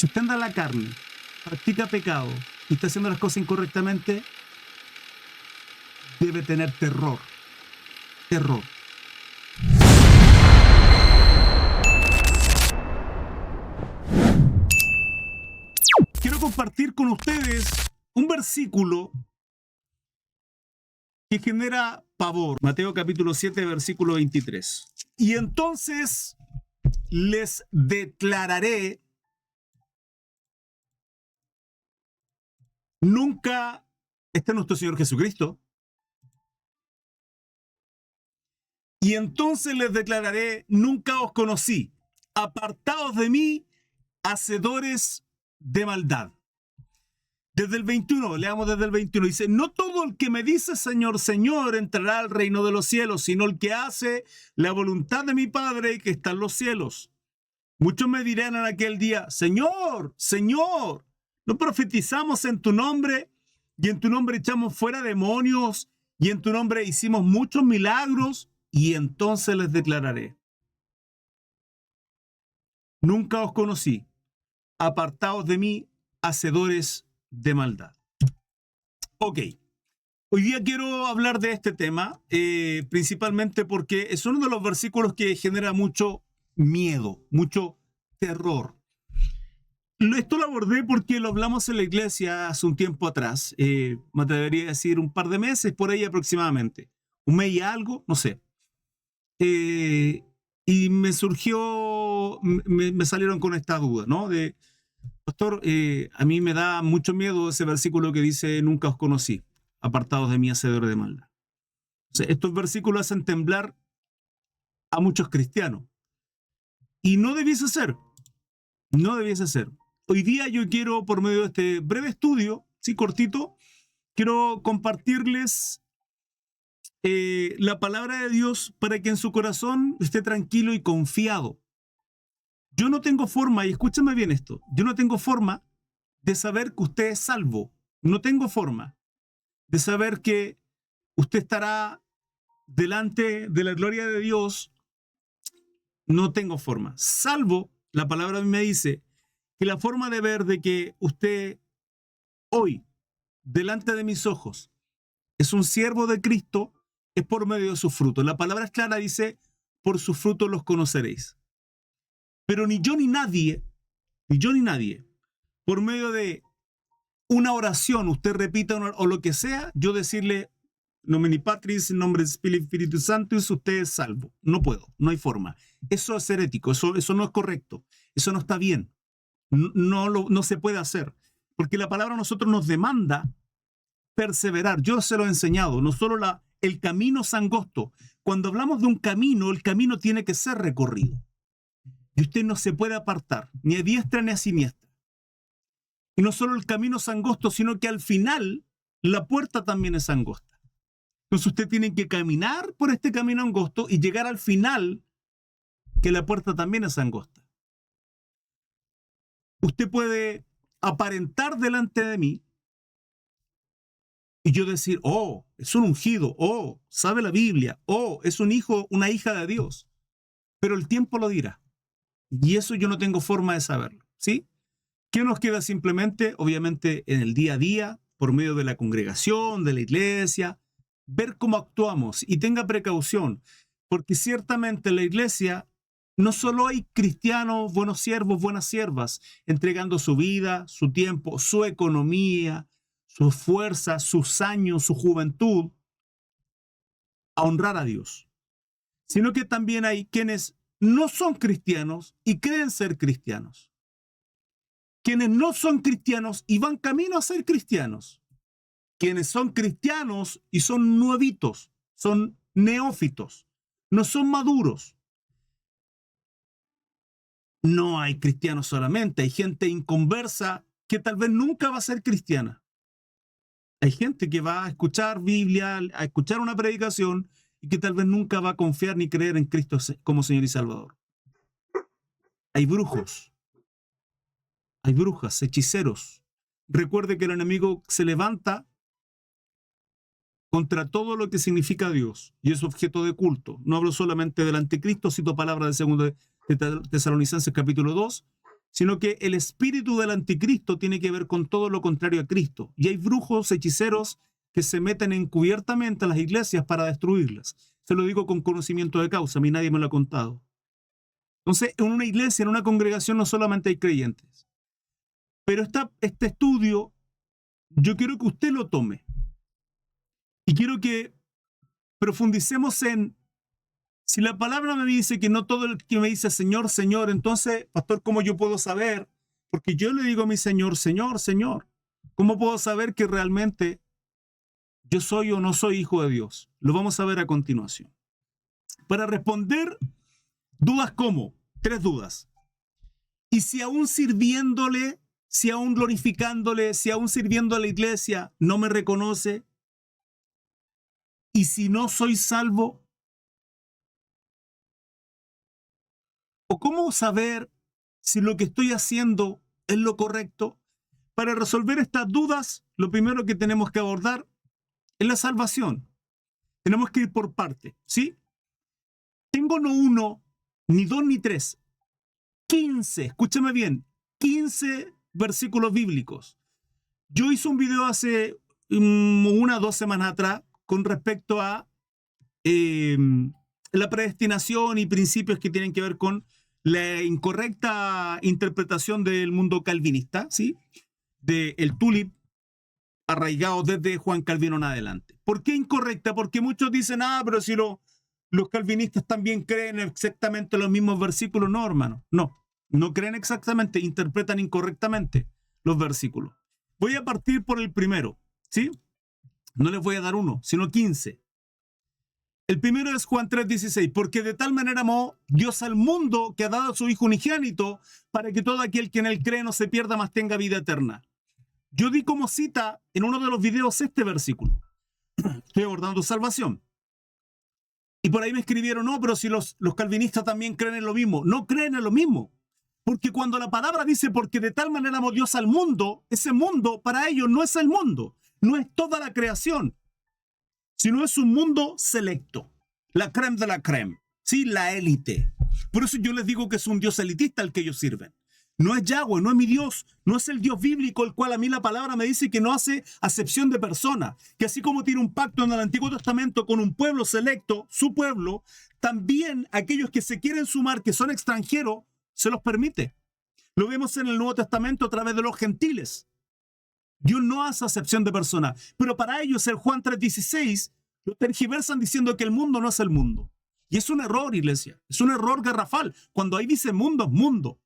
Si usted anda en la carne, practica pecado y está haciendo las cosas incorrectamente, debe tener terror. Terror. Quiero compartir con ustedes un versículo que genera pavor. Mateo capítulo 7, versículo 23. Y entonces les declararé, nunca, este es nuestro Señor Jesucristo, y entonces les declararé, nunca os conocí, apartados de mí, hacedores de maldad. Desde el 21, leamos desde el 21, dice, no todo el que me dice Señor, Señor, entrará al reino de los cielos, sino el que hace la voluntad de mi Padre que está en los cielos. Muchos me dirán en aquel día, Señor, Señor, ¿no profetizamos en tu nombre? Y en tu nombre echamos fuera demonios, y en tu nombre hicimos muchos milagros, y entonces les declararé, nunca os conocí, apartaos de mí, hacedores de maldad. Ok, hoy día quiero hablar de este tema, principalmente porque es uno de los versículos que genera mucho miedo, mucho terror. Esto lo abordé porque lo hablamos en la iglesia hace un tiempo atrás, me atrevería a decir un par de meses, por ahí aproximadamente, un mes y algo, no sé. Y me surgió, me salieron con esta duda, ¿no? De, pastor, a mí me da mucho miedo ese versículo que dice, nunca os conocí, apartados de mí, hacedores de maldad. O sea, estos versículos hacen temblar a muchos cristianos. Y no debiese ser, no debiese ser. Hoy día yo quiero, por medio de este breve estudio, sí, cortito, quiero compartirles la palabra de Dios para que en su corazón esté tranquilo y confiado. Yo no tengo forma, y escúchame bien esto, yo no tengo forma de saber que usted es salvo. No tengo forma de saber que usted estará delante de la gloria de Dios. No tengo forma. Salvo, la palabra me dice que la forma de ver de que usted hoy, delante de mis ojos, es un siervo de Cristo, es por medio de sus frutos. La palabra es clara, dice, por sus frutos los conoceréis. Pero ni yo ni nadie, por medio de una oración, usted repita o lo que sea, yo decirle, nomini Patris, en nombre del Espíritu Santo, y usted es salvo. No puedo, no hay forma. Eso es herético, eso no es correcto, eso no está bien. No se puede hacer, porque la palabra a nosotros nos demanda perseverar. Yo se lo he enseñado, no solo el camino es angosto. Cuando hablamos de un camino, el camino tiene que ser recorrido. Y usted no se puede apartar, ni a diestra ni a siniestra. Y no solo el camino es angosto, sino que al final la puerta también es angosta. Entonces usted tiene que caminar por este camino angosto y llegar al final, que la puerta también es angosta. Usted puede aparentar delante de mí y yo decir, oh, es un ungido, oh, sabe la Biblia, oh, es un hijo, una hija de Dios. Pero el tiempo lo dirá. Y eso yo no tengo forma de saberlo, ¿sí? ¿Qué nos queda simplemente? Obviamente en el día a día, por medio de la congregación, de la iglesia, ver cómo actuamos y tenga precaución, porque ciertamente en la iglesia no solo hay cristianos, buenos siervos, buenas siervas, entregando su vida, su tiempo, su economía, su fuerza, sus años, su juventud, a honrar a Dios, sino que también hay quienes no son cristianos y creen ser cristianos. Quienes no son cristianos y van camino a ser cristianos. Quienes son cristianos y son nuevitos, son neófitos, no son maduros. No hay cristianos solamente, hay gente inconversa que tal vez nunca va a ser cristiana. Hay gente que va a escuchar Biblia, a escuchar una predicación y que tal vez nunca va a confiar ni creer en Cristo como Señor y Salvador. Hay brujos, hay brujas, hechiceros. Recuerde que el enemigo se levanta contra todo lo que significa Dios y es objeto de culto. No hablo solamente del anticristo, cito palabras de 2 de Tesalonicenses capítulo 2, sino que el espíritu del anticristo tiene que ver con todo lo contrario a Cristo. Y hay brujos, hechiceros que se meten encubiertamente a las iglesias para destruirlas. Se lo digo con conocimiento de causa, a mí nadie me lo ha contado. Entonces, en una iglesia, en una congregación, no solamente hay creyentes. Pero este estudio, yo quiero que usted lo tome. Y quiero que profundicemos en, si la palabra me dice que no todo el que me dice Señor, Señor, entonces, pastor, ¿cómo yo puedo saber? Porque yo le digo a mi Señor, Señor, Señor. ¿Cómo puedo saber que realmente yo soy o no soy hijo de Dios? Lo vamos a ver a continuación. Para responder dudas como, 3 dudas. Y si aún sirviéndole, si aún glorificándole, si aún sirviendo a la iglesia no me reconoce, y si no soy salvo, ¿o cómo saber si lo que estoy haciendo es lo correcto? Para resolver estas dudas, lo primero que tenemos que abordar es la salvación. Tenemos que ir por parte, ¿sí? Tengo no 1, ni 2, ni 3. 15, escúchame bien, 15 versículos bíblicos. Yo hice un video hace 1 o 2 semanas atrás con respecto a la predestinación y principios que tienen que ver con la incorrecta interpretación del mundo calvinista, ¿sí? Del tulip arraigado desde Juan Calvino en adelante. ¿Por qué incorrecta? Porque muchos dicen, pero si los calvinistas también creen exactamente los mismos versículos. No, hermano, no creen exactamente, interpretan incorrectamente los versículos. Voy a partir por el primero, ¿sí? No les voy a dar 1, sino 15. El primero es Juan 3:16, porque de tal manera amó Dios al mundo que ha dado a su Hijo unigénito para que todo aquel que en él cree no se pierda, mas tenga vida eterna. Yo di como cita en uno de los videos este versículo. Estoy abordando salvación. Y por ahí me escribieron, no, pero si los calvinistas también creen en lo mismo. No creen en lo mismo. Porque cuando la palabra dice, porque de tal manera amó Dios al mundo, ese mundo para ellos no es el mundo, no es toda la creación, sino es un mundo selecto, la crème de la crème, ¿sí? La élite. Por eso yo les digo que es un Dios elitista al que ellos sirven. No es Yahweh, no es mi Dios, no es el Dios bíblico, el cual a mí la palabra me dice que no hace acepción de persona, que así como tiene un pacto en el Antiguo Testamento con un pueblo selecto, su pueblo, también aquellos que se quieren sumar, que son extranjeros, se los permite. Lo vemos en el Nuevo Testamento a través de los gentiles. Dios no hace acepción de persona, pero para ellos el Juan 3:16 lo tergiversan diciendo que el mundo no es el mundo. Y es un error, iglesia, es un error garrafal. Cuando ahí dice mundo, es mundo.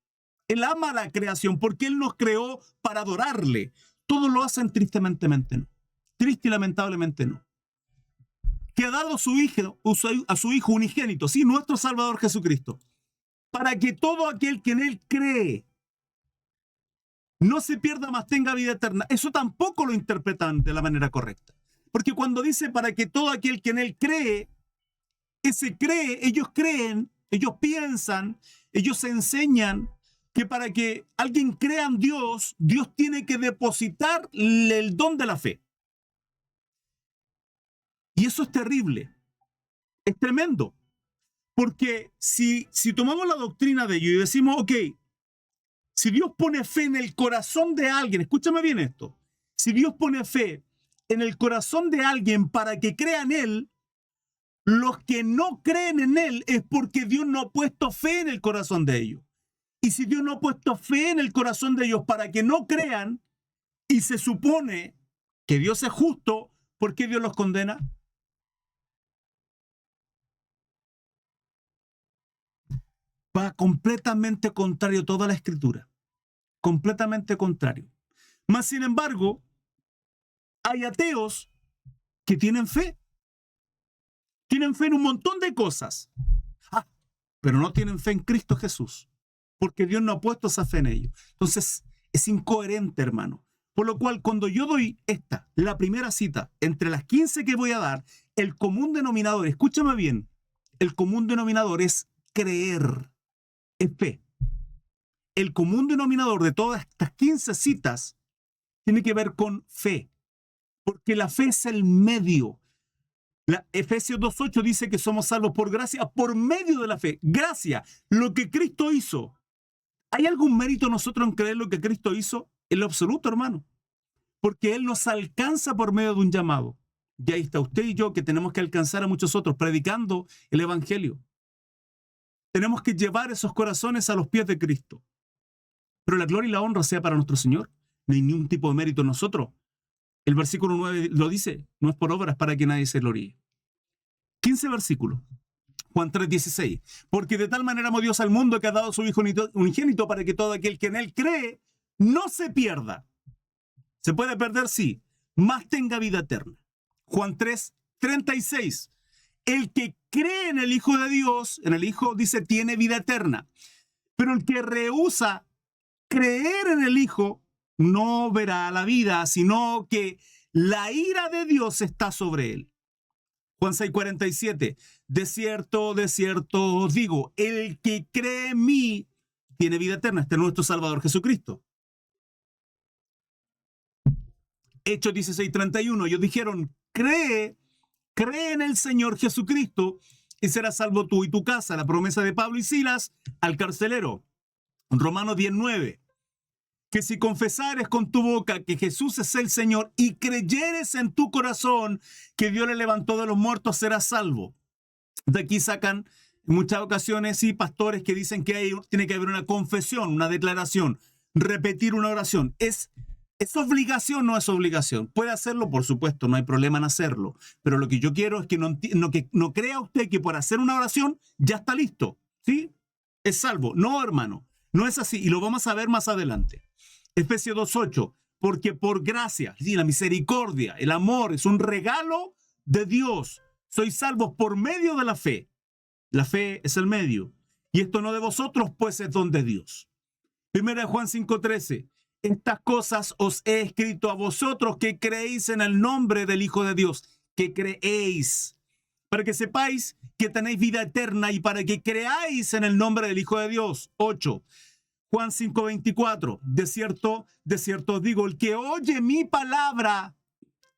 Él ama la creación porque Él nos creó para adorarle. Todos lo hacen tristemente no. Triste y lamentablemente no. Que ha dado a su Hijo unigénito, sí, nuestro Salvador Jesucristo, para que todo aquel que en Él cree no se pierda, mas tenga vida eterna. Eso tampoco lo interpretan de la manera correcta. Porque cuando dice para que todo aquel que en Él cree, ese cree, ellos creen, ellos piensan, ellos enseñan que para que alguien crea en Dios, Dios tiene que depositarle el don de la fe. Y eso es terrible, es tremendo. Porque si tomamos la doctrina de ellos y decimos, ok, si Dios pone fe en el corazón de alguien, escúchame bien esto, si Dios pone fe en el corazón de alguien para que crea en Él, los que no creen en Él es porque Dios no ha puesto fe en el corazón de ellos. Y si Dios no ha puesto fe en el corazón de ellos para que no crean, y se supone que Dios es justo, ¿por qué Dios los condena? Va completamente contrario a toda la Escritura. Completamente contrario. Mas, sin embargo, hay ateos que tienen fe. Tienen fe en un montón de cosas. Pero no tienen fe en Cristo Jesús. Porque Dios no ha puesto esa fe en ellos. Entonces, es incoherente, hermano. Por lo cual, cuando yo doy la primera cita, entre las 15 que voy a dar, el común denominador, escúchame bien, el común denominador es creer, es fe. El común denominador de todas estas 15 citas tiene que ver con fe. Porque la fe es el medio. Efesios 2:8 dice que somos salvos por gracia, por medio de la fe. Gracia, lo que Cristo hizo. ¿Hay algún mérito nosotros en creer lo que Cristo hizo? En lo absoluto, hermano. Porque Él nos alcanza por medio de un llamado. Y ahí está usted y yo que tenemos que alcanzar a muchos otros predicando el Evangelio. Tenemos que llevar esos corazones a los pies de Cristo. Pero la gloria y la honra sea para nuestro Señor. No hay ningún tipo de mérito en nosotros. El versículo 9 lo dice, no es por obras para que nadie se gloríe. 15 versículo. Juan 3:16. Porque de tal manera amó Dios al mundo que ha dado a su Hijo unigénito para que todo aquel que en Él cree no se pierda. Se puede perder, sí, mas tenga vida eterna. Juan 3:36. El que cree en el Hijo de Dios, en el Hijo, dice, tiene vida eterna. Pero el que rehúsa creer en el Hijo no verá la vida, sino que la ira de Dios está sobre él. Juan 6:47. De cierto os digo, el que cree en mí tiene vida eterna. Este es nuestro Salvador Jesucristo. Hechos 16:31. Ellos dijeron, cree en el Señor Jesucristo y serás salvo tú y tu casa. La promesa de Pablo y Silas al carcelero. Romanos 10:9. Que si confesares con tu boca que Jesús es el Señor y creyeres en tu corazón que Dios le levantó de los muertos, serás salvo. De aquí sacan en muchas ocasiones pastores que dicen que tiene que haber una confesión, una declaración, repetir una oración. ¿Es obligación o no es obligación? Puede hacerlo, por supuesto, no hay problema en hacerlo. Pero lo que yo quiero es que no crea usted que por hacer una oración ya está listo, ¿sí? Es salvo. No, hermano, no es así y lo vamos a ver más adelante. Efesios 2:8, porque por gracia, ¿sí? La misericordia, el amor es un regalo de Dios. Sois salvos por medio de la fe. La fe es el medio. Y esto no de vosotros, pues es don de Dios. Primera de Juan 5:13. Estas cosas os he escrito a vosotros que creéis en el nombre del Hijo de Dios, que creéis, para que sepáis que tenéis vida eterna y para que creáis en el nombre del Hijo de Dios. 8. Juan 5:24. De cierto os digo, el que oye mi palabra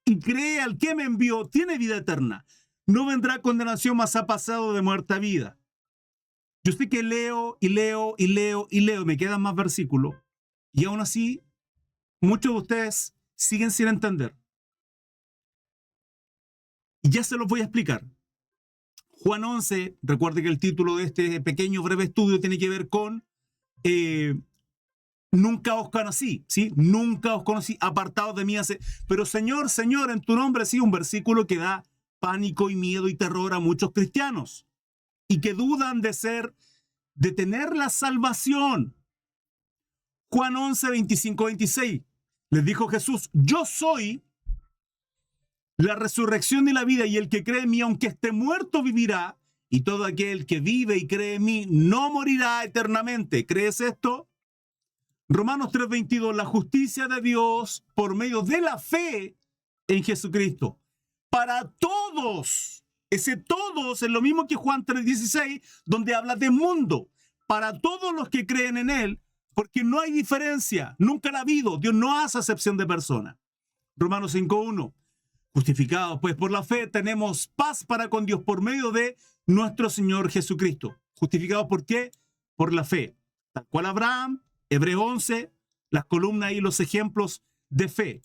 y cree al que me envió, tiene vida eterna. No vendrá condenación, mas ha pasado de muerte a vida. Yo sé que leo, me quedan más versículos, y aún así, muchos de ustedes siguen sin entender. Y ya se los voy a explicar. Juan 11, recuerde que el título de este pequeño breve estudio tiene que ver con nunca os conocí, ¿sí? Nunca os conocí, apartados de mí. Pero Señor, Señor, en tu nombre, sí, un versículo que da pánico y miedo y terror a muchos cristianos y que dudan de tener la salvación. Juan 11, 25, 26. Les dijo Jesús, yo soy la resurrección y la vida, y el que cree en mí, aunque esté muerto, vivirá, y todo aquel que vive y cree en mí no morirá eternamente. ¿Crees esto? Romanos 3:22, la justicia de Dios por medio de la fe en Jesucristo. Para todos. Ese todos es lo mismo que Juan 3:16, donde habla de mundo. Para todos los que creen en Él, porque no hay diferencia. Nunca la ha habido. Dios no hace acepción de persona. Romanos 5:1. Justificados pues por la fe, tenemos paz para con Dios por medio de nuestro Señor Jesucristo. ¿Justificados por qué? Por la fe. Tal cual Abraham, Hebreos 11, las columnas y los ejemplos de fe.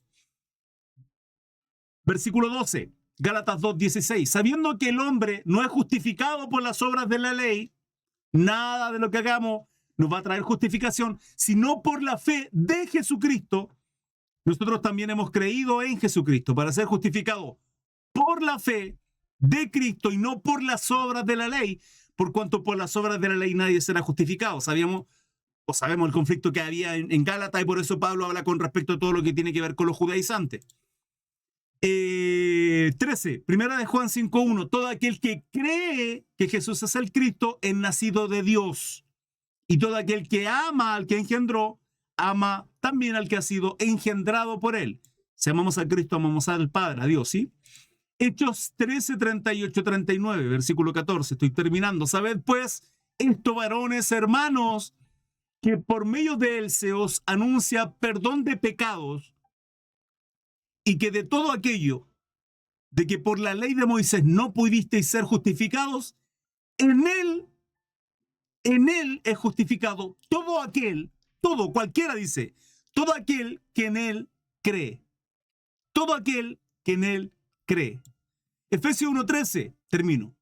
Versículo 12, Gálatas 2:16. Sabiendo que el hombre no es justificado por las obras de la ley, nada de lo que hagamos nos va a traer justificación, sino por la fe de Jesucristo. Nosotros también hemos creído en Jesucristo para ser justificados por la fe de Cristo y no por las obras de la ley, por cuanto por las obras de la ley nadie será justificado. Sabemos el conflicto que había en Gálatas y por eso Pablo habla con respecto a todo lo que tiene que ver con los judaizantes. 13, primera de Juan 5:1. Todo aquel que cree que Jesús es el Cristo es nacido de Dios. Y todo aquel que ama al que engendró, ama también al que ha sido engendrado por él. Si amamos a Cristo, amamos al Padre, a Dios, ¿sí? Hechos 13, 38, 39, versículo 14. Estoy terminando. Sabed pues esto, varones, hermanos, que por medio de él se os anuncia perdón de pecados y que de todo aquello de que por la ley de Moisés no pudisteis ser justificados, en él En él es justificado todo, cualquiera dice, todo aquel que en él cree. Todo aquel que en él cree. Efesios 1:13, termino.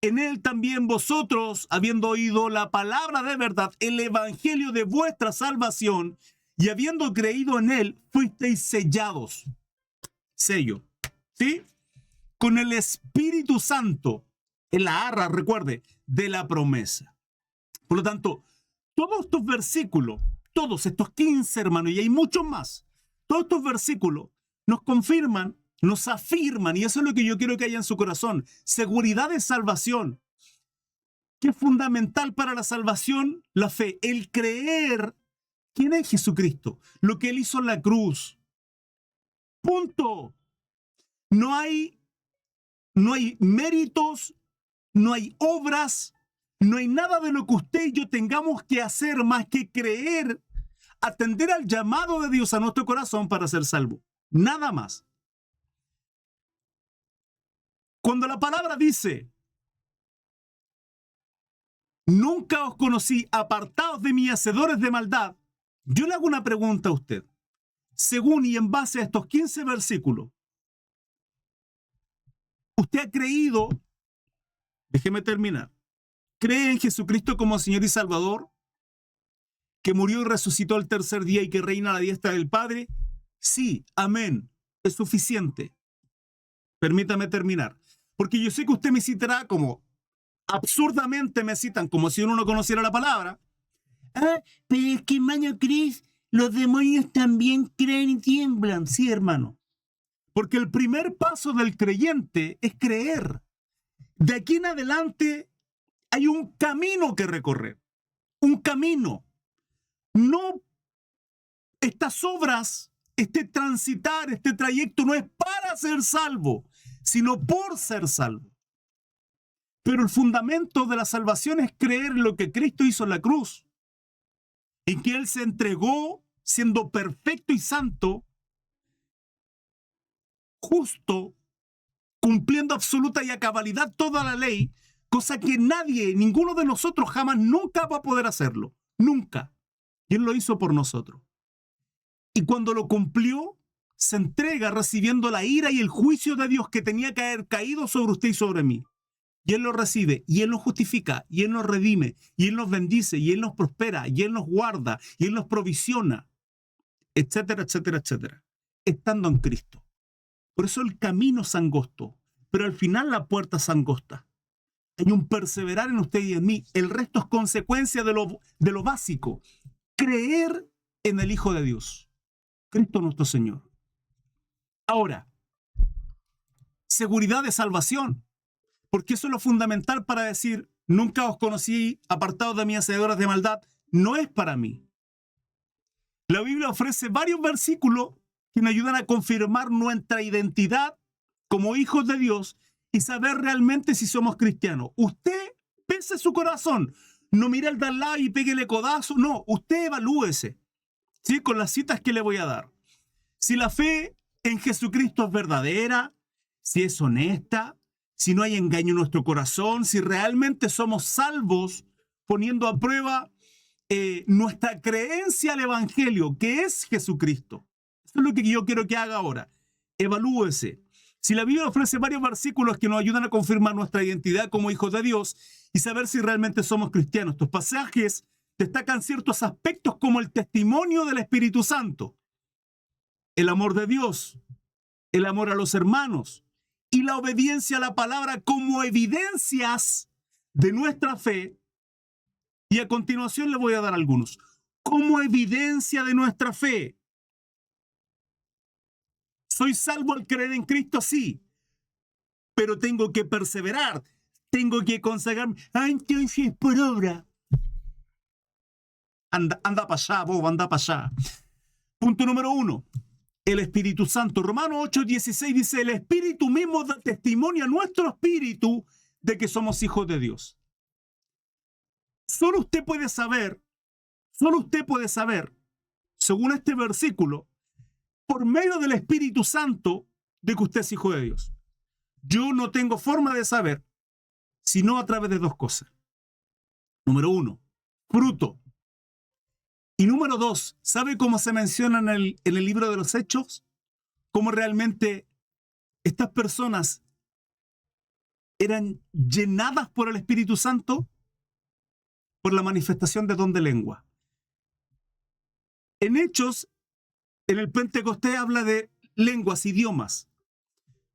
En él también vosotros, habiendo oído la palabra de verdad, el evangelio de vuestra salvación, y habiendo creído en él, fuisteis sellados. Sello. ¿Sí? Con el Espíritu Santo, en la arra, recuerde, de la promesa. Por lo tanto, todos estos versículos, todos estos 15, hermanos, y hay muchos más, todos estos versículos nos confirman, nos afirman, y eso es lo que yo quiero que haya en su corazón, seguridad de salvación. ¿Qué es fundamental para la salvación? La fe, el creer quién es Jesucristo, lo que él hizo en la cruz. Punto. No hay méritos, no hay obras, no hay nada de lo que usted y yo tengamos que hacer más que creer, atender al llamado de Dios a nuestro corazón para ser salvo. Nada más. Cuando la palabra dice, nunca os conocí, apartados de mí, hacedores de maldad, yo le hago una pregunta a usted. Según y en base a estos 15 versículos, ¿usted ha creído? Déjeme terminar. ¿Cree en Jesucristo como Señor y Salvador? ¿Que murió y resucitó el tercer día y que reina a la diestra del Padre? Sí, amén. Es suficiente. Permítame terminar. Porque yo sé que usted me citará como absurdamente me citan, como si uno no conociera la palabra. Ah, pero es que, hermano Cris, los demonios también creen y tiemblan. Sí, hermano. Porque el primer paso del creyente es creer. De aquí en adelante hay un camino que recorrer. Un camino. No, estas obras, este transitar, este trayecto no es para ser salvo, sino por ser salvo. Pero el fundamento de la salvación es creer en lo que Cristo hizo en la cruz, en que Él se entregó siendo perfecto y santo, justo, cumpliendo absoluta y a cabalidad toda la ley, cosa que nadie, ninguno de nosotros jamás, nunca va a poder hacerlo. Nunca. Y Él lo hizo por nosotros. Y cuando lo cumplió, se entrega recibiendo la ira y el juicio de Dios que tenía que haber caído sobre usted y sobre mí. Y Él lo recibe, y Él nos justifica, y Él nos redime, y Él nos bendice, y Él nos prospera, y Él nos guarda, y Él nos provisiona, etcétera, etcétera, etcétera, estando en Cristo. Por eso el camino es angosto, pero al final la puerta es angosta. Hay un perseverar en usted y en mí. El resto es consecuencia de lo básico. Creer en el Hijo de Dios, Cristo nuestro Señor. Ahora, seguridad de salvación. Porque eso es lo fundamental para decir, nunca os conocí, apartados de mí, hacedores de maldad, no es para mí. La Biblia ofrece varios versículos que nos ayudan a confirmar nuestra identidad como hijos de Dios y saber realmente si somos cristianos. Usted pese su corazón, no mire al de al lado y péguele codazo, no, usted evalúese, ¿sí? Con las citas que le voy a dar. Si la fe en Jesucristo es verdadera, si es honesta, si no hay engaño en nuestro corazón, si realmente somos salvos, poniendo a prueba nuestra creencia al Evangelio, que es Jesucristo. Eso es lo que yo quiero que haga ahora. Evalúese. Si la Biblia ofrece varios versículos que nos ayudan a confirmar nuestra identidad como hijos de Dios y saber si realmente somos cristianos. Estos pasajes destacan ciertos aspectos como el testimonio del Espíritu Santo, el amor de Dios, el amor a los hermanos, y la obediencia a la palabra como evidencias de nuestra fe. Y a continuación le voy a dar algunos. Como evidencia de nuestra fe. ¿Soy salvo al creer en Cristo? Sí. Pero tengo que perseverar. Tengo que consagrarme. Ah, entonces por obra. Anda para allá, bobo, anda para allá. Punto número 1. El Espíritu Santo. Romanos 8:16 dice, el Espíritu mismo da testimonio a nuestro espíritu de que somos hijos de Dios. Solo usted puede saber, según este versículo, por medio del Espíritu Santo, de que usted es hijo de Dios. Yo no tengo forma de saber, sino a través de dos cosas. Número 1, fruto. Y número 2, ¿sabe cómo se menciona en el libro de los Hechos? Cómo realmente estas personas eran llenadas por el Espíritu Santo por la manifestación de don de lengua. En Hechos, en el Pentecostés habla de lenguas, idiomas.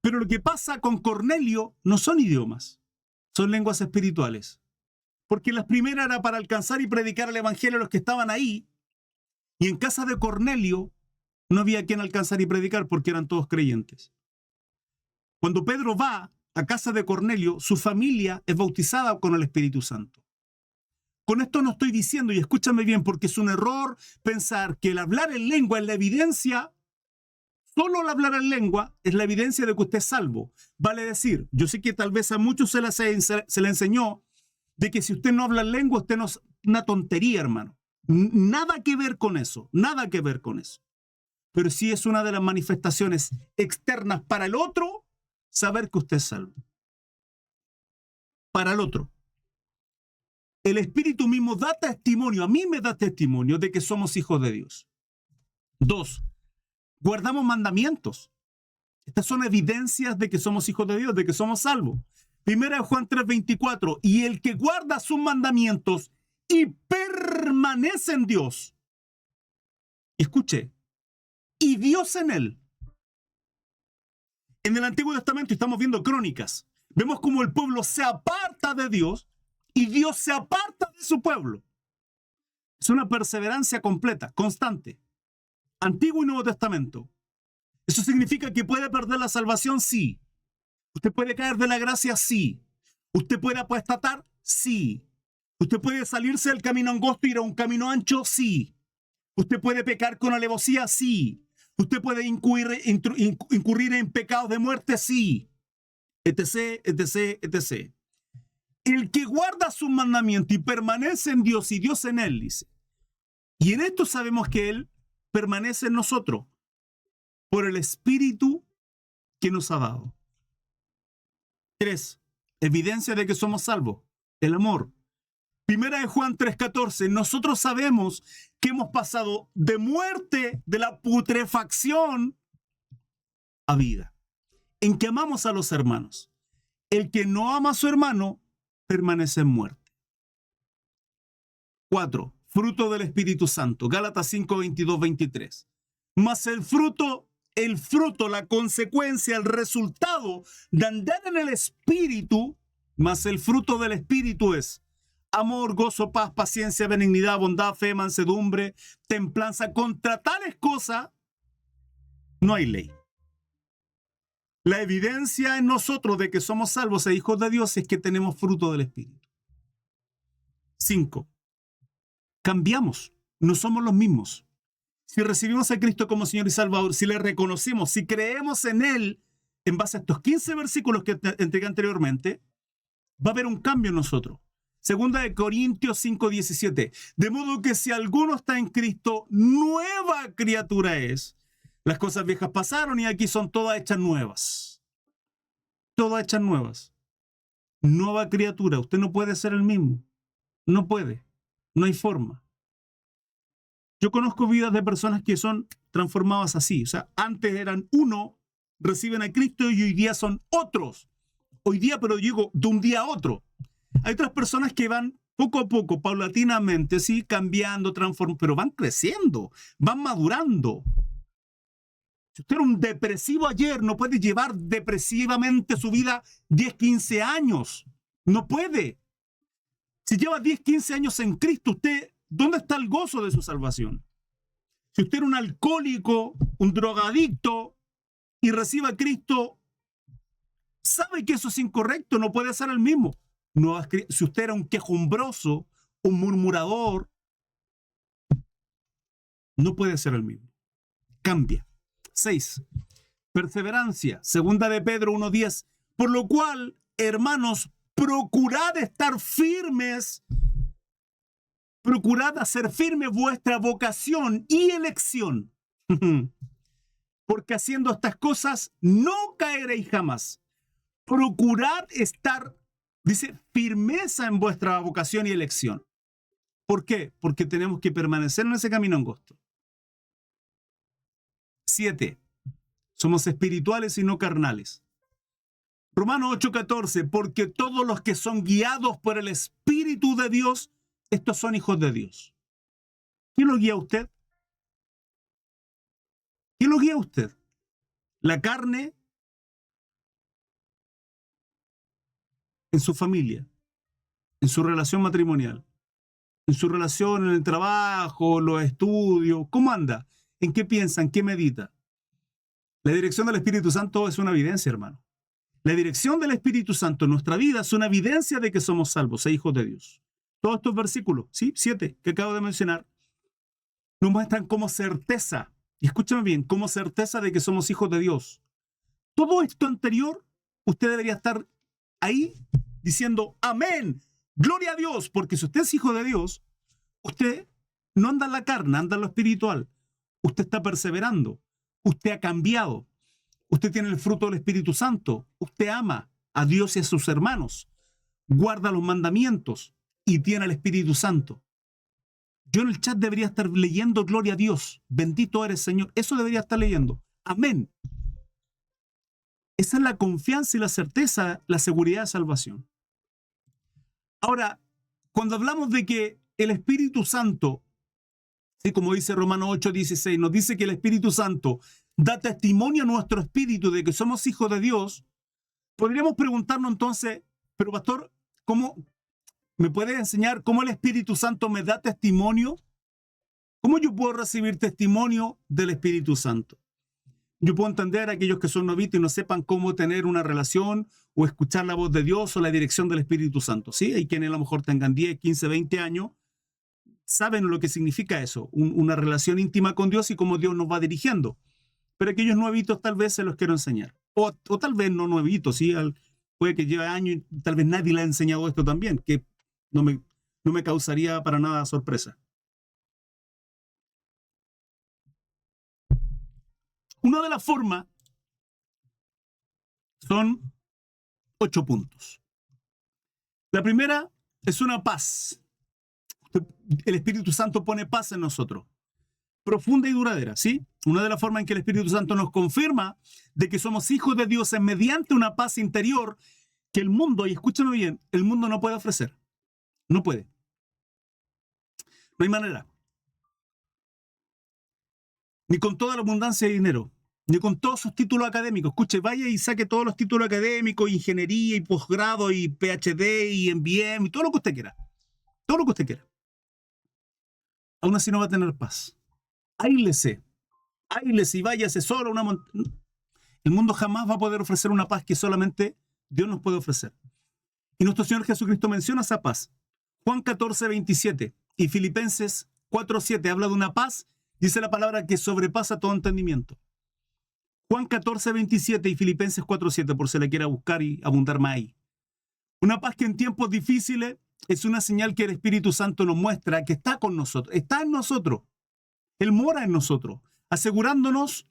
Pero lo que pasa con Cornelio no son idiomas, son lenguas espirituales. Porque las primeras era para alcanzar y predicar el evangelio a los que estaban ahí. Y en casa de Cornelio no había quien alcanzar y predicar porque eran todos creyentes. Cuando Pedro va a casa de Cornelio, su familia es bautizada con el Espíritu Santo. Con esto no estoy diciendo, y escúchame bien, porque es un error pensar que el hablar en lengua es la evidencia, solo el hablar en lengua es la evidencia de que usted es salvo. Vale decir, yo sé que tal vez a muchos se le enseñó de que si usted no habla en lengua, usted no es una tontería, hermano. Nada que ver con eso, nada que ver con eso. Pero sí es una de las manifestaciones externas para el otro, saber que usted es salvo. Para el otro. El Espíritu mismo da testimonio, a mí me da testimonio de que somos hijos de Dios. 2, guardamos mandamientos. Estas son evidencias de que somos hijos de Dios, de que somos salvos. Primera de Juan 3:24, y el que guarda sus mandamientos y permanece en Dios. Escuche, y Dios en él. En el Antiguo Testamento estamos viendo Crónicas. Vemos cómo el pueblo se aparta de Dios y Dios se aparta de su pueblo. Es una perseverancia completa, constante. Antiguo y Nuevo Testamento. ¿Eso significa que puede perder la salvación? Sí. ¿Usted puede caer de la gracia? Sí. ¿Usted puede apostatar? Sí. ¿Usted puede salirse del camino angosto y ir a un camino ancho? Sí. ¿Usted puede pecar con alevosía? Sí. ¿Usted puede incurrir en pecados de muerte? Sí. Etc, etc, etc. El que guarda sus mandamientos y permanece en Dios y Dios en él, dice. Y en esto sabemos que Él permanece en nosotros por el Espíritu que nos ha dado. 3, evidencia de que somos salvos, el amor. Primera de Juan 3:14, nosotros sabemos que hemos pasado de muerte, de la putrefacción, a vida, en que amamos a los hermanos. El que no ama a su hermano, permanece en muerte. 4, fruto del Espíritu Santo, Gálatas 5:22-23. Mas el fruto, la consecuencia, el resultado de andar en el Espíritu, mas el fruto del Espíritu es amor, gozo, paz, paciencia, benignidad, bondad, fe, mansedumbre, templanza. Contra tales cosas no hay ley. La evidencia en nosotros de que somos salvos e hijos de Dios es que tenemos fruto del Espíritu. 5, cambiamos, no somos los mismos. Si recibimos a Cristo como Señor y Salvador, si le reconocemos, si creemos en Él, en base a estos 15 versículos que entregué anteriormente, va a haber un cambio en nosotros. Segunda de Corintios 5:17. De modo que si alguno está en Cristo, nueva criatura es. Las cosas viejas pasaron y aquí son todas hechas nuevas. Todas hechas nuevas. Nueva criatura. Usted no puede ser el mismo. No puede. No hay forma. Yo conozco vidas de personas que son transformadas así. O sea, antes eran uno, reciben a Cristo y hoy día son otros. Hoy día, pero digo, de un día a otro. Hay otras personas que van poco a poco, paulatinamente, sí, cambiando, transformando, pero van creciendo, van madurando. Si usted era un depresivo ayer, no puede llevar depresivamente su vida 10, 15 años. No puede. Si lleva 10, 15 años en Cristo, usted, ¿dónde está el gozo de su salvación? Si usted era un alcohólico, un drogadicto y recibe a Cristo, sabe que eso es incorrecto, no puede ser el mismo. No, si usted era un quejumbroso, un murmurador, no puede ser el mismo. Cambia. 6, perseverancia. Segunda de Pedro 1:10. Por lo cual, hermanos, procurad estar firmes. Procurad hacer firme vuestra vocación y elección. Porque haciendo estas cosas no caeréis jamás. Procurad estar Dice, firmeza en vuestra vocación y elección. ¿Por qué? Porque tenemos que permanecer en ese camino angosto. 7. Somos espirituales y no carnales. Romanos 8:14, porque todos los que son guiados por el Espíritu de Dios, estos son hijos de Dios. ¿Quién lo guía a usted? ¿Quién lo guía a usted? ¿La carne en su familia, en su relación matrimonial, en su relación en el trabajo, los estudios? ¿Cómo anda? ¿En qué piensa? ¿En qué medita? La dirección del Espíritu Santo es una evidencia, hermano. La dirección del Espíritu Santo en nuestra vida es una evidencia de que somos salvos e hijos de Dios. Todos estos versículos, ¿sí? 7, que acabo de mencionar, nos muestran como certeza, y escúchame bien, como certeza de que somos hijos de Dios. Todo esto anterior, usted debería estar ahí diciendo, amén, gloria a Dios, porque si usted es hijo de Dios, usted no anda en la carne, anda en lo espiritual. Usted está perseverando, usted ha cambiado, usted tiene el fruto del Espíritu Santo, usted ama a Dios y a sus hermanos, guarda los mandamientos y tiene el Espíritu Santo. Yo en el chat debería estar leyendo gloria a Dios, bendito eres Señor, eso debería estar leyendo, amén. Esa es la confianza y la certeza, la seguridad de salvación. Ahora, cuando hablamos de que el Espíritu Santo, ¿sí? Como dice Romanos 8:16, nos dice que el Espíritu Santo da testimonio a nuestro espíritu de que somos hijos de Dios, podríamos preguntarnos entonces, pero pastor, ¿cómo me puede enseñar cómo el Espíritu Santo me da testimonio? ¿Cómo yo puedo recibir testimonio del Espíritu Santo? Yo puedo entender a aquellos que son novitos y no sepan cómo tener una relación o escuchar la voz de Dios o la dirección del Espíritu Santo. ¿Sí? Hay quienes a lo mejor tengan 10, 15, 20 años, saben lo que significa eso, una relación íntima con Dios y cómo Dios nos va dirigiendo. Pero aquellos nuevitos tal vez se los quiero enseñar. O tal vez no nuevitos, ¿sí? Puede que lleve años y tal vez nadie le ha enseñado esto también, que no me causaría para nada sorpresa. Una de las formas son 8 puntos. La primera es una paz. El Espíritu Santo pone paz en nosotros, profunda y duradera, ¿sí? Una de las formas en que el Espíritu Santo nos confirma de que somos hijos de Dios es mediante una paz interior que el mundo, y escúchame bien, el mundo no puede ofrecer. No puede. No hay manera. Ni con toda la abundancia de dinero, ni con todos sus títulos académicos. Escuche, vaya y saque todos los títulos académicos, ingeniería y posgrado y PhD y MBM y todo lo que usted quiera. Todo lo que usted quiera. Aún así no va a tener paz. Áilese y váyase solo a una montaña. El mundo jamás va a poder ofrecer una paz que solamente Dios nos puede ofrecer. Y nuestro Señor Jesucristo menciona esa paz. Juan 14:27 y Filipenses 4:7 habla de una paz, dice la palabra, que sobrepasa todo entendimiento. Juan 14:27 y Filipenses 4:7, por si la quiera buscar y abundar más ahí. Una paz que en tiempos difíciles es una señal que el Espíritu Santo nos muestra que está con nosotros, está en nosotros. Él mora en nosotros, asegurándonos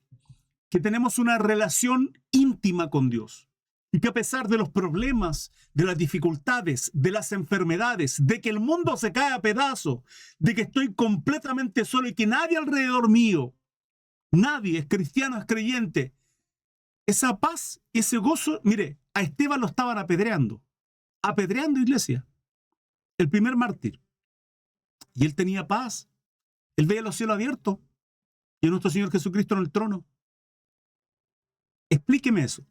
que tenemos una relación íntima con Dios. Y que a pesar de los problemas, de las dificultades, de las enfermedades, de que el mundo se cae a pedazos, de que estoy completamente solo y que nadie alrededor mío, nadie es cristiano, es creyente, esa paz, ese gozo, mire, a Esteban lo estaban apedreando, iglesia, el primer mártir. Y él tenía paz, él veía los cielos abiertos y a nuestro Señor Jesucristo en el trono. Explíqueme eso.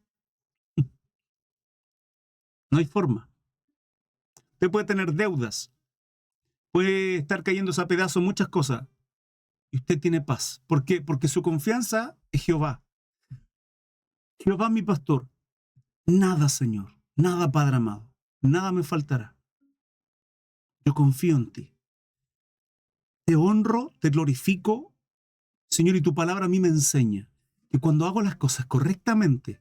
No hay forma. Usted puede tener deudas, puede estar cayéndose a pedazos muchas cosas, y usted tiene paz. ¿Por qué? Porque su confianza es Jehová. Jehová mi pastor. Nada, Señor, nada, Padre amado, nada me faltará. Yo confío en ti. Te honro, te glorifico, Señor, y tu palabra a mí me enseña que cuando hago las cosas correctamente,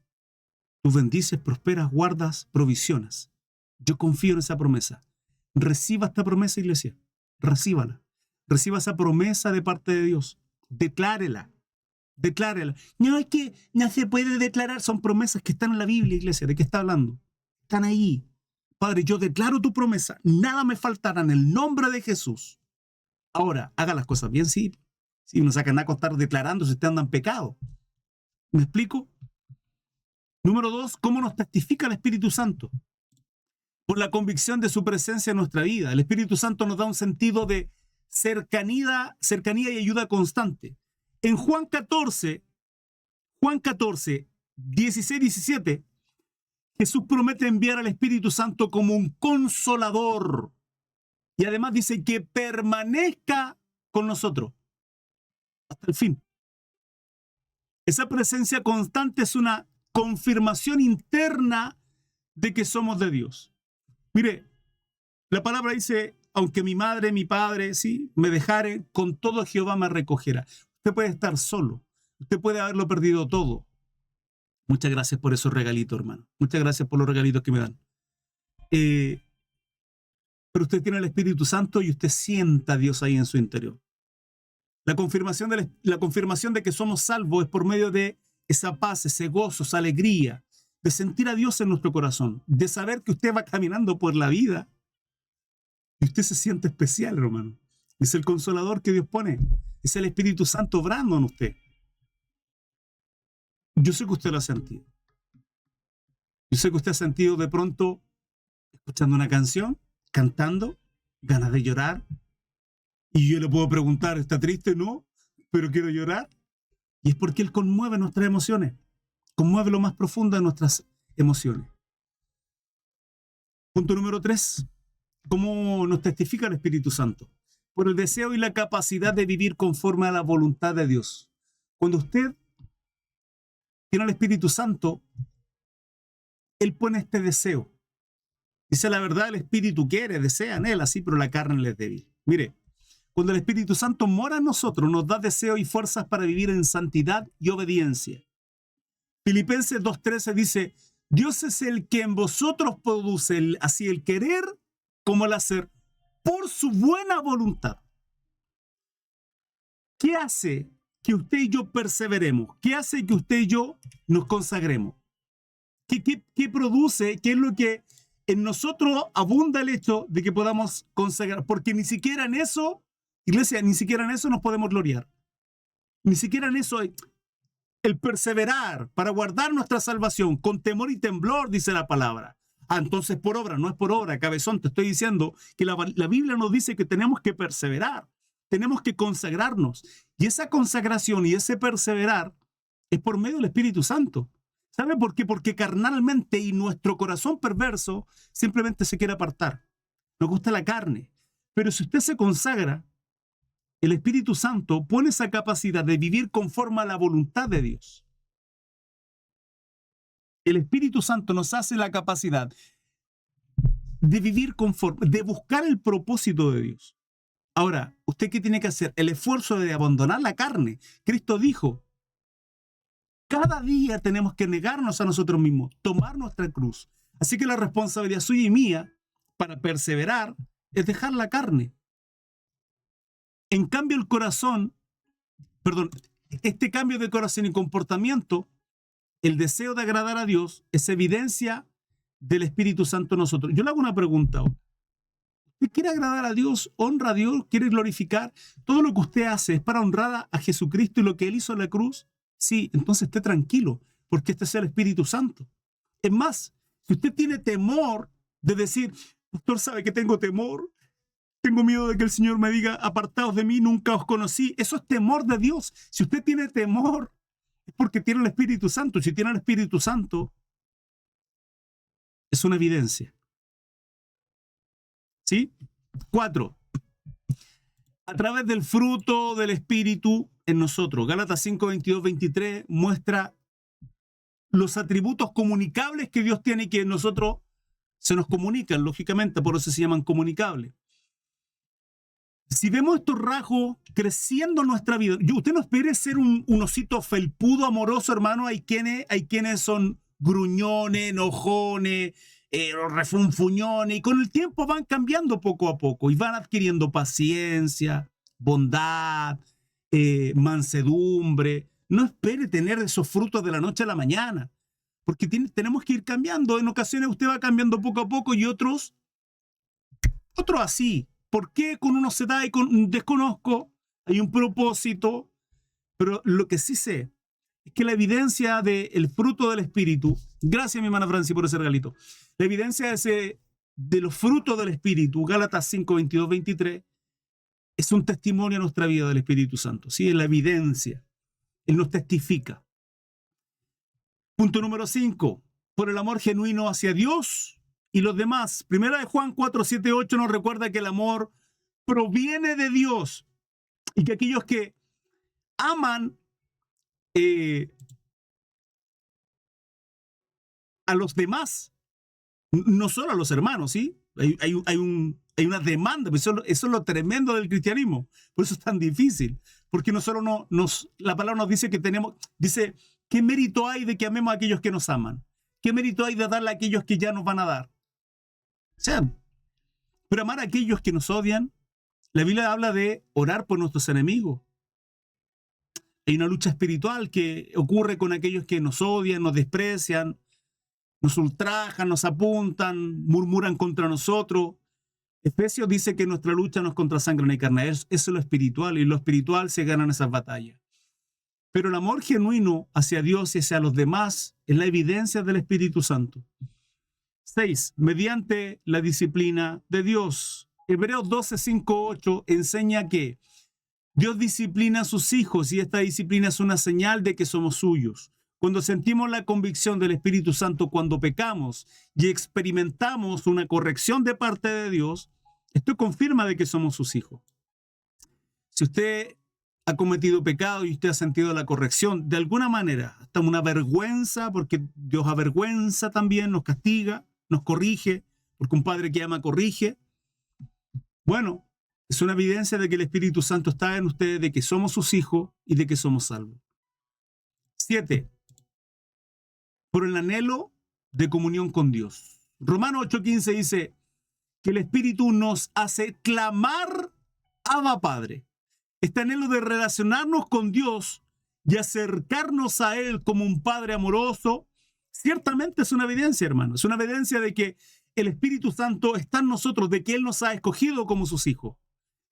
tú bendices, prosperas, guardas, provisionas. Yo confío en esa promesa. Reciba esta promesa, iglesia. Recíbala. Reciba esa promesa de parte de Dios. Declárela. Declárela. No es que no se puede declarar. Son promesas que están en la Biblia, iglesia. ¿De qué está hablando? Están ahí. Padre, yo declaro tu promesa, nada me faltará en el nombre de Jesús. Ahora, haga las cosas bien, sí. Si no sacan nada a estar declarando si usted anda en pecado. ¿Me explico? Número 2, ¿cómo nos testifica el Espíritu Santo? Por la convicción de su presencia en nuestra vida. El Espíritu Santo nos da un sentido de cercanía y ayuda constante. En Juan 14, 16, 17, Jesús promete enviar al Espíritu Santo como un consolador. Y además dice que permanezca con nosotros hasta el fin. Esa presencia constante es una confirmación interna de que somos de Dios. Mire, la palabra dice, aunque mi madre, mi padre, sí, me dejaren, con todo Jehová me recogerá. Usted puede estar solo. Usted puede haberlo perdido todo. Muchas gracias por esos regalitos, hermano. Muchas gracias por los regalitos que me dan. Pero usted tiene el Espíritu Santo y usted sienta a Dios ahí en su interior. La confirmación de que somos salvos es por medio de esa paz, ese gozo, esa alegría, de sentir a Dios en nuestro corazón, de saber que usted va caminando por la vida y usted se siente especial, hermano. Es el consolador que Dios pone. Es el Espíritu Santo obrando en usted. Yo sé que usted lo ha sentido. Yo sé que usted ha sentido de pronto escuchando una canción, cantando, ganas de llorar. Y yo le puedo preguntar, ¿está triste? No, pero quiero llorar. Y es porque Él conmueve nuestras emociones. Conmueve lo más profundo de nuestras emociones. Punto número 3. ¿Cómo nos testifica el Espíritu Santo? Por el deseo y la capacidad de vivir conforme a la voluntad de Dios. Cuando usted tiene el Espíritu Santo, Él pone este deseo. Dice la verdad, el Espíritu quiere, desea en Él, así, pero la carne le es débil. Mire, cuando el Espíritu Santo mora en nosotros, nos da deseo y fuerzas para vivir en santidad y obediencia. Filipenses 2:13 dice, Dios es el que en vosotros produce así el querer como el hacer por su buena voluntad. ¿Qué hace que usted y yo perseveremos? ¿Qué hace que usted y yo nos consagremos? ¿Qué produce? ¿Qué es lo que en nosotros abunda el hecho de que podamos consagrar? Porque ni siquiera en eso, iglesia, ni siquiera en eso nos podemos gloriar. Ni siquiera en eso hay el perseverar para guardar nuestra salvación con temor y temblor, dice la palabra. Entonces por obra, no es por obra, cabezón, te estoy diciendo que la Biblia nos dice que tenemos que perseverar, tenemos que consagrarnos. Y esa consagración y ese perseverar es por medio del Espíritu Santo. ¿Sabe por qué? Porque carnalmente y nuestro corazón perverso simplemente se quiere apartar. Nos gusta la carne. Pero si usted se consagra, el Espíritu Santo pone esa capacidad de vivir conforme a la voluntad de Dios. El Espíritu Santo nos hace la capacidad de vivir conforme, de buscar el propósito de Dios. Ahora, ¿usted qué tiene que hacer? El esfuerzo de abandonar la carne. Cristo dijo, cada día tenemos que negarnos a nosotros mismos, tomar nuestra cruz. Así que la responsabilidad suya y mía para perseverar es dejar la carne. En cambio, este cambio de corazón y comportamiento, el deseo de agradar a Dios, es evidencia del Espíritu Santo en nosotros. Yo le hago una pregunta ahora. ¿Usted quiere agradar a Dios? ¿Honra a Dios? ¿Quiere glorificar? ¿Todo lo que usted hace es para honrar a Jesucristo y lo que Él hizo en la cruz? Sí, entonces esté tranquilo, porque este es el Espíritu Santo. Es más, si usted tiene temor de decir, pastor, ¿sabe que tengo temor? Tengo miedo de que el Señor me diga, apartaos de mí, nunca os conocí. Eso es temor de Dios. Si usted tiene temor, es porque tiene el Espíritu Santo. Si tiene el Espíritu Santo, es una evidencia. ¿Sí? 4. A través del fruto del Espíritu en nosotros. Gálatas 5, 22, 23 muestra los atributos comunicables que Dios tiene y que en nosotros se nos comunican, lógicamente, por eso se llaman comunicables. Si vemos estos rasgos creciendo en nuestra vida, usted no espere ser un osito felpudo, amoroso, hermano. Hay quienes son gruñones, enojones, refunfuñones, y con el tiempo van cambiando poco a poco y van adquiriendo paciencia, bondad, mansedumbre. No espere tener esos frutos de la noche a la mañana, porque tenemos que ir cambiando. En ocasiones usted va cambiando poco a poco y otros así. ¿Por qué con uno se da y con desconozco? Hay un propósito, pero lo que sí sé es que la evidencia del fruto del Espíritu, gracias mi hermana Franci por ese regalito, la evidencia de los frutos del Espíritu, Gálatas 5, 22, 23, es un testimonio a nuestra vida del Espíritu Santo, ¿sí? Es la evidencia, Él nos testifica. Punto número 5, por el amor genuino hacia Dios y los demás. Primera de Juan 4, 7, 8 nos recuerda que el amor proviene de Dios y que aquellos que aman a los demás, no solo a los hermanos, ¿sí? Hay una demanda, eso es lo tremendo del cristianismo, por eso es tan difícil, porque no solo la palabra nos dice que dice, ¿qué mérito hay de que amemos a aquellos que nos aman? ¿Qué mérito hay de darle a aquellos que ya nos van a dar? O sea, pero amar a aquellos que nos odian, la Biblia habla de orar por nuestros enemigos. Hay una lucha espiritual que ocurre con aquellos que nos odian, nos desprecian, nos ultrajan, nos apuntan, murmuran contra nosotros. Efesios dice que nuestra lucha no es contra sangre ni carne, eso es lo espiritual, y lo espiritual se ganan esas batallas. Pero el amor genuino hacia Dios y hacia los demás es la evidencia del Espíritu Santo. 6. Mediante la disciplina de Dios. Hebreos 12, 5, 8 enseña que Dios disciplina a sus hijos y esta disciplina es una señal de que somos suyos. Cuando sentimos la convicción del Espíritu Santo cuando pecamos y experimentamos una corrección de parte de Dios, esto confirma de que somos sus hijos. Si usted ha cometido pecado y usted ha sentido la corrección de alguna manera, hasta una vergüenza, porque Dios avergüenza también, nos castiga, nos corrige, porque un padre que ama corrige, bueno, es una evidencia de que el Espíritu Santo está en ustedes, de que somos sus hijos y de que somos salvos. 7. Por el anhelo de comunión con Dios. Romanos 8:15 dice que el Espíritu nos hace clamar Abba Padre. Este anhelo de relacionarnos con Dios y acercarnos a Él como un Padre amoroso, ciertamente es una evidencia, hermano. Es una evidencia de que el Espíritu Santo está en nosotros, de que Él nos ha escogido como sus hijos,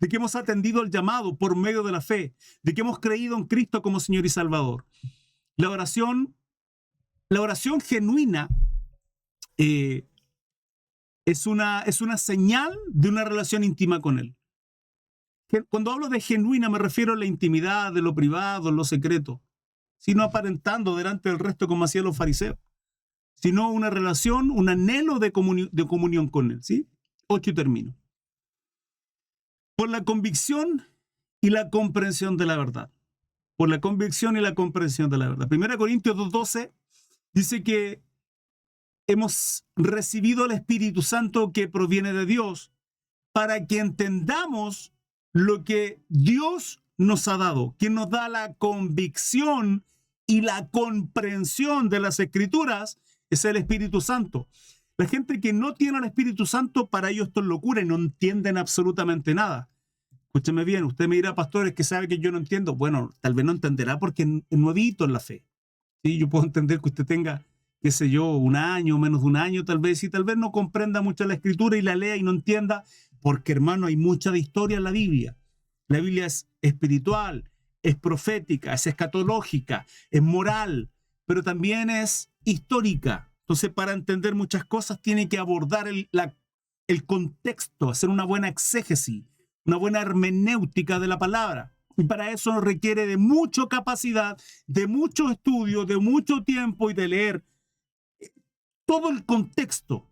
de que hemos atendido el llamado por medio de la fe, de que hemos creído en Cristo como Señor y Salvador. La oración genuina es una señal de una relación íntima con Él. Cuando hablo de genuina me refiero a la intimidad, de lo privado, lo secreto, sino aparentando delante del resto como hacían los fariseos, sino una relación, un anhelo de comunión con Él. ¿Sí? 8 y termino. Por la convicción y la comprensión de la verdad. Por la convicción y la comprensión de la verdad. 1 Corintios 2:12 dice que hemos recibido el Espíritu Santo que proviene de Dios para que entendamos lo que Dios nos ha dado, que nos da la convicción y la comprensión de las Escrituras, es el Espíritu Santo. La gente que no tiene el Espíritu Santo, para ellos esto es locura y no entienden absolutamente nada. Escúcheme bien, usted me dirá, pastores, que sabe que yo no entiendo. Bueno, tal vez no entenderá porque es nuevito en la fe. ¿Sí? Yo puedo entender que usted tenga, qué sé yo, un año, menos de un año tal vez, y tal vez no comprenda mucho la Escritura y la lea y no entienda, porque, hermano, hay mucha de historia en la Biblia. La Biblia es espiritual, es profética, es escatológica, es moral, pero también es histórica. Entonces, para entender muchas cosas, tiene que abordar el contexto, hacer una buena exégesis, una buena hermenéutica de la palabra. Y para eso requiere de mucha capacidad, de mucho estudio, de mucho tiempo y de leer todo el contexto.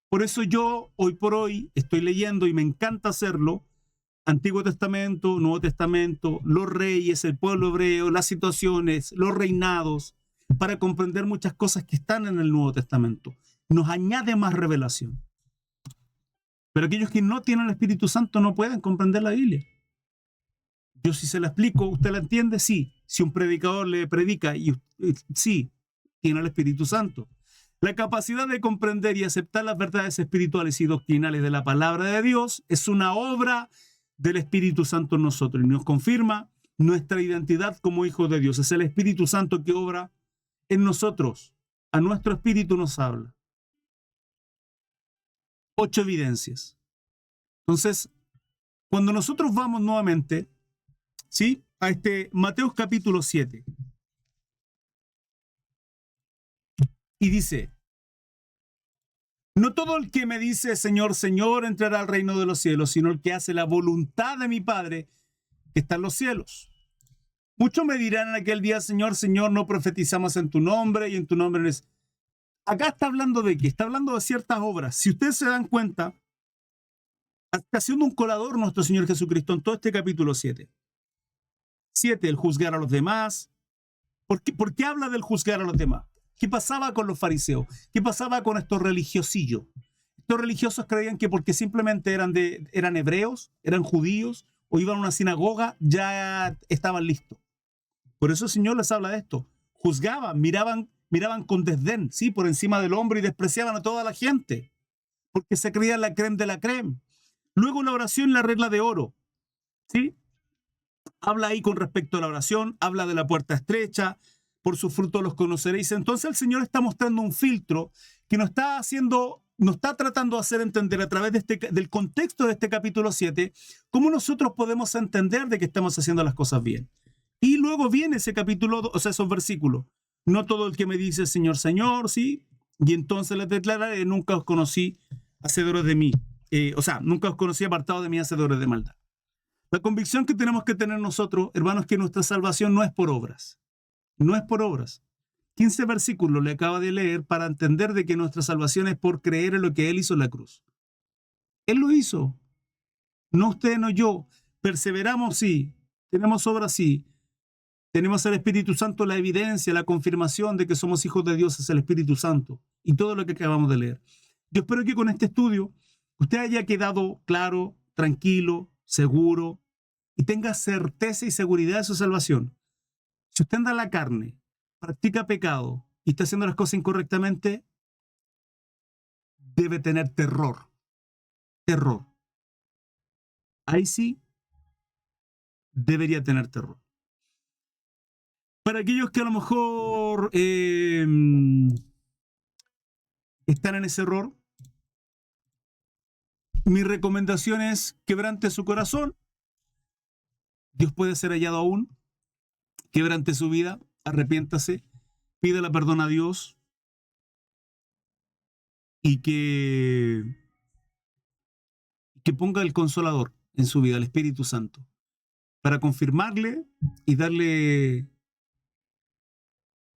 Por eso yo, hoy por hoy, estoy leyendo y me encanta hacerlo, Antiguo Testamento, Nuevo Testamento, los reyes, el pueblo hebreo, las situaciones, los reinados, para comprender muchas cosas que están en el Nuevo Testamento. Nos añade más revelación. Pero aquellos que no tienen el Espíritu Santo no pueden comprender la Biblia. Yo si se la explico, ¿usted la entiende? Sí. Si un predicador le predica, sí, tiene el Espíritu Santo. La capacidad de comprender y aceptar las verdades espirituales y doctrinales de la palabra de Dios es una obra del Espíritu Santo en nosotros y nos confirma nuestra identidad como hijos de Dios. Es el Espíritu Santo que obra en nosotros. a nuestro espíritu nos habla. 8 evidencias. Entonces, cuando nosotros vamos nuevamente, ¿sí?, a Mateo capítulo 7, y dice: no todo el que me dice Señor, Señor entrará al reino de los cielos, sino el que hace la voluntad de mi Padre que está en los cielos. Muchos me dirán en aquel día: Señor, Señor, no profetizamos en tu nombre y en tu nombre es... Acá está hablando de qué? Está hablando de ciertas obras. Si ustedes se dan cuenta, está haciendo un colador nuestro Señor Jesucristo en todo este capítulo 7. 7, el juzgar a los demás. ¿Por qué habla del juzgar a los demás? ¿Qué pasaba con los fariseos? ¿Qué pasaba con estos religiosillos? Estos religiosos creían que porque simplemente eran hebreos, eran judíos o iban a una sinagoga, ya estaban listos. Por eso el Señor les habla de esto. Juzgaban, miraban con desdén, ¿sí?, por encima del hombro, y despreciaban a toda la gente porque se creían la crème de la crème. Luego la oración, la regla de oro, ¿sí? Habla ahí con respecto a la oración, habla de la puerta estrecha, por sus frutos los conoceréis. Entonces el Señor está mostrando un filtro que nos está tratando de hacer entender a través del contexto de este capítulo 7, cómo nosotros podemos entender de que estamos haciendo las cosas bien. Y luego viene ese capítulo, o sea, esos versículos. No todo el que me dice Señor, Señor, ¿sí? Y entonces les declararé: nunca os conocí, hacedores de mí. Nunca os conocí, apartados de mí, hacedores de maldad. La convicción que tenemos que tener nosotros, hermanos, es que nuestra salvación no es por obras. No es por obras. 15 versículos le acaba de leer para entender de que nuestra salvación es por creer en lo que Él hizo en la cruz. Él lo hizo. No usted, no yo. Perseveramos, sí. Tenemos obras, sí. Tenemos el Espíritu Santo, la evidencia, la confirmación de que somos hijos de Dios es el Espíritu Santo. Y todo lo que acabamos de leer. Yo espero que con este estudio usted haya quedado claro, tranquilo, seguro, y tenga certeza y seguridad de su salvación. Si usted anda en la carne, practica pecado y está haciendo las cosas incorrectamente, debe tener terror. Terror. Ahí sí debería tener terror. Para aquellos que a lo mejor están en ese error, mi recomendación es: quebrante su corazón. Dios puede ser hallado aún. Quebrante su vida, arrepiéntase, pídele perdón a Dios y que ponga el Consolador en su vida, el Espíritu Santo, para confirmarle y darle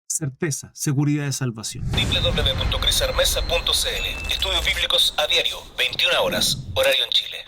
certeza, seguridad de salvación. www.crisarmesa.cl. Estudios bíblicos a diario, 21 horas, horario en Chile.